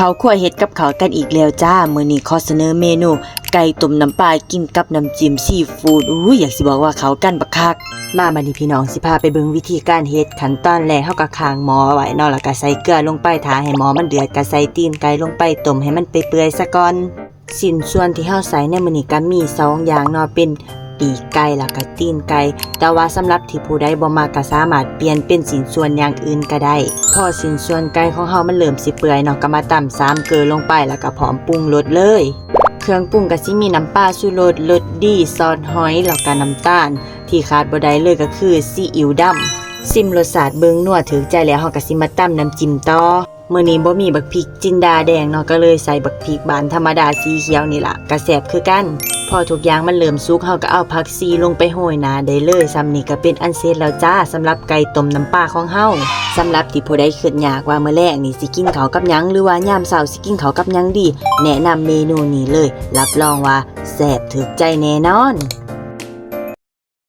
เขาคั่วเฮ็ดกับเขากันอีกแล้วจ้ามื้อนี้ขอเสนอเมนูไก่ต้มน้ำปลากินกับน้ำจิ้มซีฟู้ดอยากสิบอกว่าเขากันบักคักมาบัดนี้พี่น้องสิพาไปเบิ่งวิธีการเฮ็ดขั้นตอนแรกเฮาก็ค้างหม้อไว้เนาะแล้วก็ใส่เกลือลงไปถ้าให้หม้อมันเดือดก็ใส่ตีนไก่ลงไปต้มให้มันเปื่อยๆซะก่อนชิ้นส่วนที่เฮาใส่ในมื้อนี้ก็มี2อย่างเนาะเป็นปีกไก่แล้วก็ตีนไก่แต่ว่าสำหรับที่ผู้ใดบ่มักก็สามารถเปลี่ยนเป็นชิ้นส่วนอย่างอื่นก็ได้พอชิ้นส่วนไก่ของเฮามันเริ่มสิเปื่อยเนาะก็มาตำ3เกลือลงไปแล้วก็พร้อมปรุงรสเลยเครื่องปรุงก็สิมีน้ำปลาชูรสรสดีซอสหอยแล้วก็น้ำตาลที่ขาดบ่ได้เลยก็คือซีอิ๊วดำซิมรสชาติเบิ่งนัวถึกใจแล้วเฮาก็สิมาตำน้ำจิ้มต่อมื้อนี้บ่มีบักพริกจินดาแดงเนาะก็เลยใส่บักพริกบานธรรมดาสีเขียวนี่ล่ะก็แซ่บคือกันพอทุกอย่างมันเริ่มสุกเฮาก็เอาผักชีลงไปโรยหน้าได้เลยซำนี้ก็เป็นอันเสร็จแล้วจ้าสำหรับไก่ต้มน้ำปลาของเฮาสำหรับที่ผู้ใดคิดอยากว่ามื้อแรกนี่สิกินข้าวกับหยังหรือว่ายามเช้าสิกินข้าวกับหยังดีแนะนำเมนูนี้เลยรับรองว่าแซ่บถึกใจแน่นอน